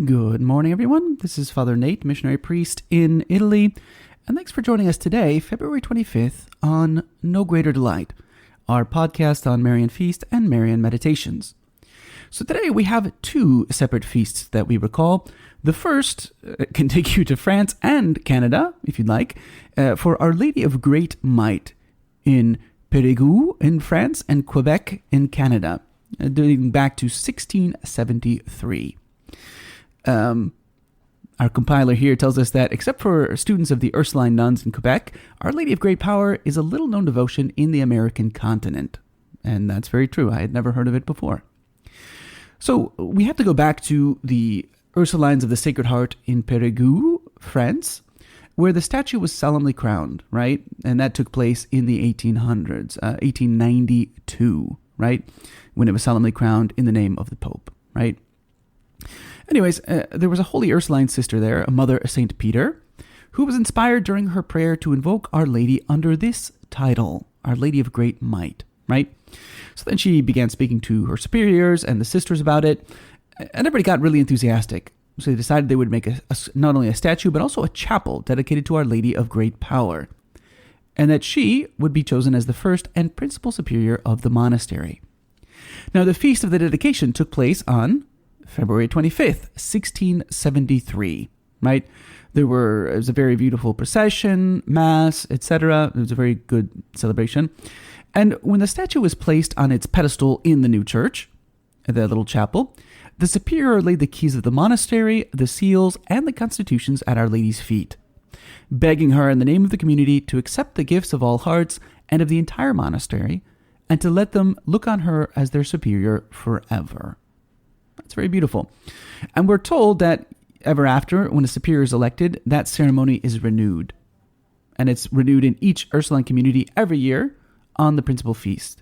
Good morning, everyone. This is Father Nate, missionary priest in Italy, and thanks for joining us today, February 25th, on No Greater Delight, our podcast on Marian Feast and Marian Meditations. So today we have two separate feasts that we recall. The first can take you to France and Canada, if you'd like, for Our Lady of Great Might in Périgueux in France and Quebec in Canada, dating back to 1673. Our compiler here tells us that, except for students of the Ursuline nuns in Quebec, Our Lady of Great Power is a little-known devotion in the American continent. And that's very true. I had never heard of it before. So we have to go back to the Ursulines of the Sacred Heart in Périgueux, France, where the statue was solemnly crowned, right? And that took place in the 1800s, 1892, right? When it was solemnly crowned in the name of the Pope, right? Anyways, there was a holy Ursuline sister there, a mother, Saint Peter, who was inspired during her prayer to invoke Our Lady under this title, Our Lady of Great Might, right? So then she began speaking to her superiors and the sisters about it, and everybody got really enthusiastic. So they decided they would make not only a statue, but also a chapel dedicated to Our Lady of Great Power, and that she would be chosen as the first and principal superior of the monastery. Now, the feast of the dedication took place on February 25th, 1673, right? It was a very beautiful procession, mass, etc. It was a very good celebration. And when the statue was placed on its pedestal in the new church, the little chapel, the superior laid the keys of the monastery, the seals, and the constitutions at Our Lady's feet, begging her in the name of the community to accept the gifts of all hearts and of the entire monastery, and to let them look on her as their superior forever. That's very beautiful. And we're told that ever after, when a superior is elected, that ceremony is renewed. And it's renewed in each Ursuline community every year on the principal feast.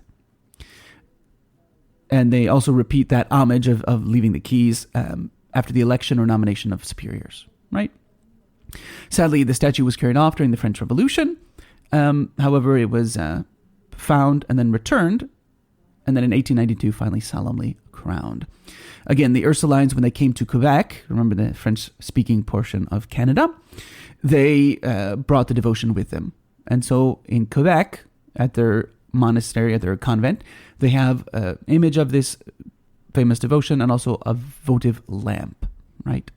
And they also repeat that homage of leaving the keys after the election or nomination of superiors, right? Sadly, the statue was carried off during the French Revolution. However, it was found and then returned, and then in 1892 finally solemnly crowned. Again, the Ursulines, when they came to Quebec, remember the French-speaking portion of Canada, they brought the devotion with them. And so in Quebec, at their monastery, at their convent, they have an image of this famous devotion and also a votive lamp, right?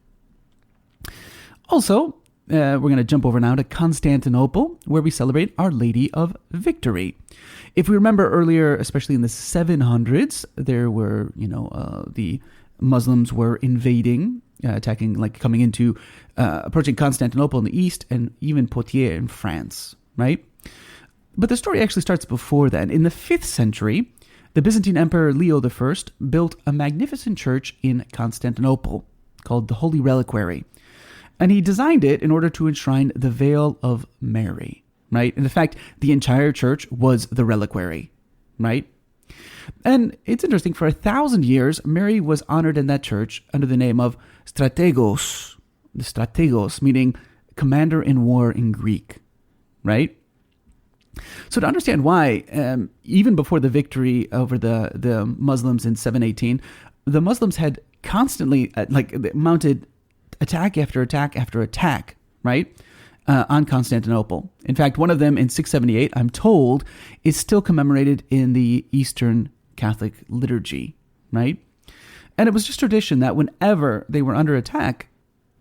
Also, we're going to jump over now to Constantinople, where we celebrate Our Lady of Victory. If we remember earlier, especially in the 700s, there were, the Muslims were invading, attacking, coming into, approaching Constantinople in the east and even Poitiers in France, right? But the story actually starts before then. In the 5th century, the Byzantine Emperor Leo I built a magnificent church in Constantinople called the Holy Reliquary. And he designed it in order to enshrine the Veil of Mary, right? And in fact, the entire church was the reliquary, right? And it's interesting, for 1,000 years, Mary was honored in that church under the name of Strategos, the Strategos, meaning commander in war in Greek, right? So to understand why, even before the victory over the Muslims in 718, the Muslims had constantly mounted attack after attack after attack, right, on Constantinople. In fact, one of them in 678, I'm told, is still commemorated in the Eastern Catholic liturgy, right? And it was just tradition that whenever they were under attack,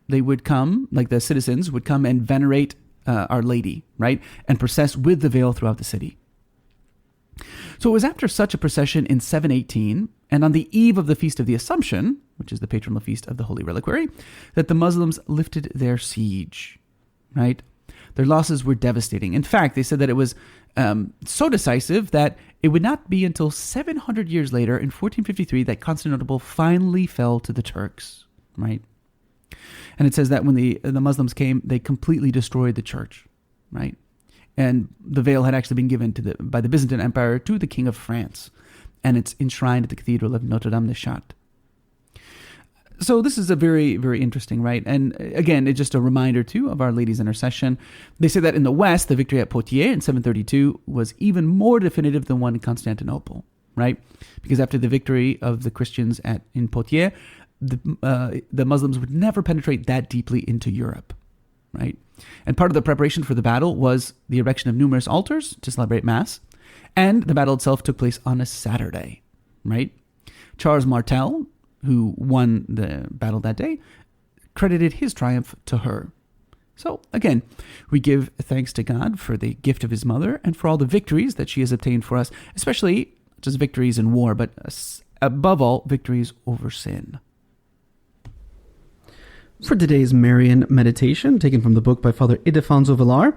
they would come, the citizens would come and venerate Our Lady, right, and process with the veil throughout the city. So it was after such a procession in 718, and on the eve of the Feast of the Assumption, which is the patronal feast of the Holy Reliquary, that the Muslims lifted their siege, right? Their losses were devastating. In fact, they said that it was so decisive that it would not be until 700 years later, in 1453, that Constantinople finally fell to the Turks, right? And it says that when the Muslims came, they completely destroyed the church, right? And the veil had actually been given by the Byzantine Empire to the King of France, and it's enshrined at the Cathedral of Notre-Dame-des-Chartres. So this is a very, very interesting, right? And again, it's just a reminder, too, of Our Lady's intercession. They say that in the West, the victory at Poitiers in 732 was even more definitive than one in Constantinople, right? Because after the victory of the Christians in Poitiers, the Muslims would never penetrate that deeply into Europe, right? And part of the preparation for the battle was the erection of numerous altars to celebrate Mass, and the battle itself took place on a Saturday, right? Charles Martel, who won the battle that day, credited his triumph to her. So, again, we give thanks to God for the gift of his mother and for all the victories that she has obtained for us, especially not just victories in war, but above all, victories over sin. For today's Marian meditation, taken from the book by Father Ildefonso Villar,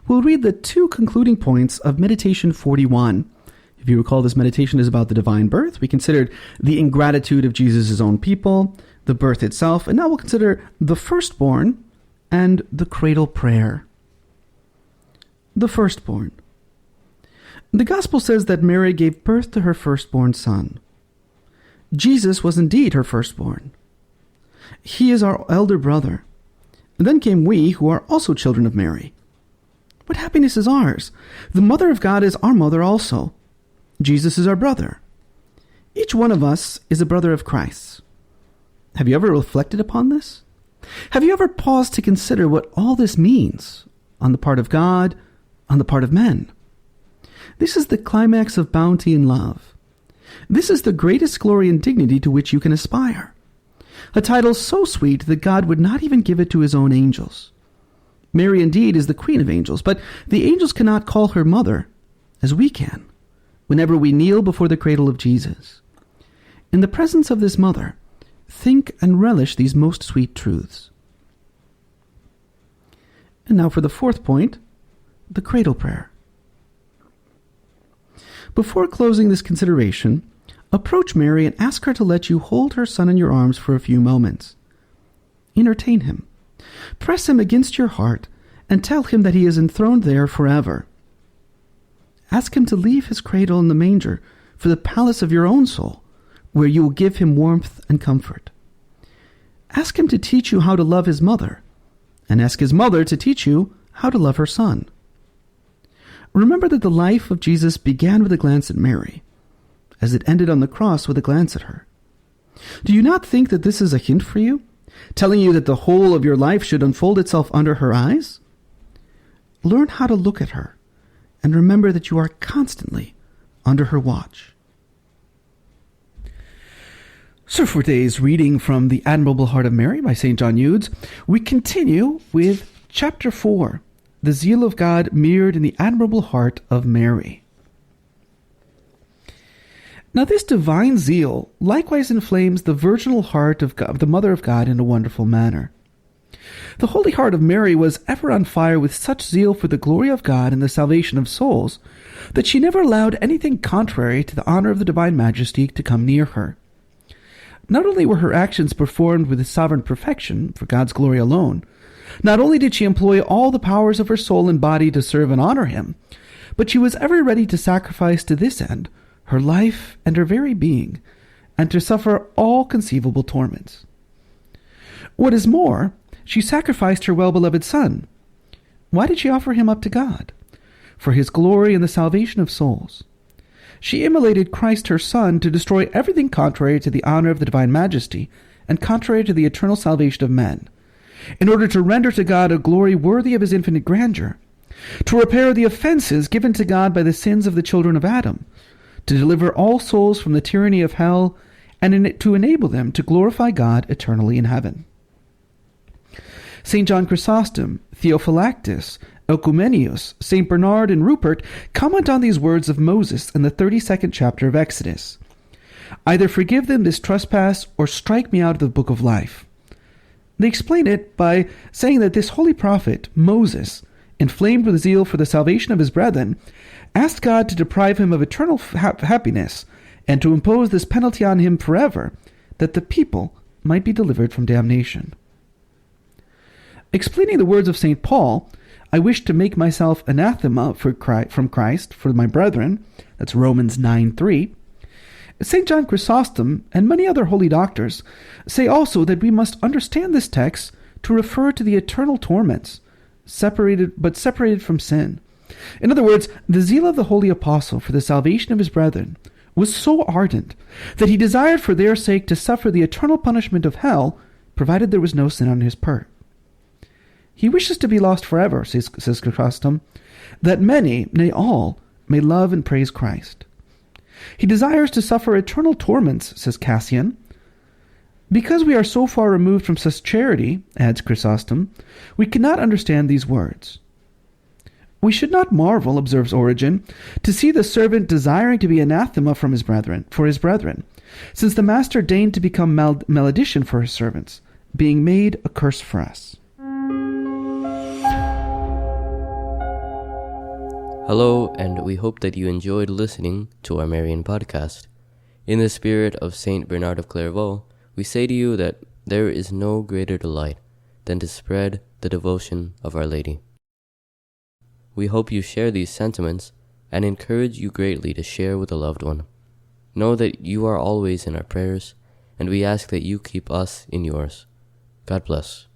we'll read the 2 concluding points of Meditation 41. If you recall, this meditation is about the divine birth. We considered the ingratitude of Jesus' own people, the birth itself, and now we'll consider the firstborn and the cradle prayer. The firstborn. The Gospel says that Mary gave birth to her firstborn son. Jesus was indeed her firstborn. He is our elder brother. And then came we, who are also children of Mary. What happiness is ours? The Mother of God is our mother also. Jesus is our brother. Each one of us is a brother of Christ. Have you ever reflected upon this? Have you ever paused to consider what all this means on the part of God, on the part of men? This is the climax of bounty and love. This is the greatest glory and dignity to which you can aspire. A title so sweet that God would not even give it to his own angels. Mary indeed is the queen of angels, but the angels cannot call her mother as we can whenever we kneel before the cradle of Jesus. In the presence of this mother, think and relish these most sweet truths. And now for the 4th point, the cradle prayer. Before closing this consideration, approach Mary and ask her to let you hold her son in your arms for a few moments. Entertain him. Press him against your heart and tell him that he is enthroned there forever. Ask him to leave his cradle in the manger for the palace of your own soul, where you will give him warmth and comfort. Ask him to teach you how to love his mother, and ask his mother to teach you how to love her son. Remember that the life of Jesus began with a glance at Mary, as it ended on the cross with a glance at her. Do you not think that this is a hint for you, telling you that the whole of your life should unfold itself under her eyes? Learn how to look at her, and remember that you are constantly under her watch. So for today's reading from The Admirable Heart of Mary by St. John Eudes, we continue with Chapter 4, The Zeal of God Mirrored in the Admirable Heart of Mary. Now this divine zeal likewise inflames the virginal heart of God, the Mother of God, in a wonderful manner. The Holy Heart of Mary was ever on fire with such zeal for the glory of God and the salvation of souls that she never allowed anything contrary to the honor of the Divine Majesty to come near her. Not only were her actions performed with sovereign perfection for God's glory alone, not only did she employ all the powers of her soul and body to serve and honor him, but she was ever ready to sacrifice to this end her life and her very being, and to suffer all conceivable torments. What is more, she sacrificed her well-beloved Son. Why did she offer him up to God? For his glory and the salvation of souls. She immolated Christ her Son to destroy everything contrary to the honor of the Divine Majesty and contrary to the eternal salvation of men, in order to render to God a glory worthy of his infinite grandeur, to repair the offenses given to God by the sins of the children of Adam, to deliver all souls from the tyranny of hell, and to enable them to glorify God eternally in heaven. St. John Chrysostom, Theophylactus, Ecumenius, Saint Bernard, and Rupert comment on these words of Moses in the 32nd chapter of Exodus. Either forgive them this trespass or strike me out of the book of life. They explain it by saying that this holy prophet, Moses, inflamed with zeal for the salvation of his brethren, asked God to deprive him of eternal happiness and to impose this penalty on him forever, that the people might be delivered from damnation. Explaining the words of St. Paul, I wish to make myself anathema from Christ for my brethren, that's Romans 9:3, St. John Chrysostom and many other holy doctors say also that we must understand this text to refer to the eternal torments, separated from sin. In other words, the zeal of the holy apostle for the salvation of his brethren was so ardent that he desired for their sake to suffer the eternal punishment of hell, provided there was no sin on his part. He wishes to be lost forever, says Chrysostom, that many, nay all, may love and praise Christ. He desires to suffer eternal torments, says Cassian. Because we are so far removed from such charity, adds Chrysostom, we cannot understand these words. We should not marvel, observes Origen, to see the servant desiring to be anathema for his brethren, since the master deigned to become malediction for his servants, being made a curse for us. Hello, and we hope that you enjoyed listening to our Marian podcast. In the spirit of Saint Bernard of Clairvaux, we say to you that there is no greater delight than to spread the devotion of Our Lady. We hope you share these sentiments and encourage you greatly to share with a loved one. Know that you are always in our prayers, and we ask that you keep us in yours. God bless.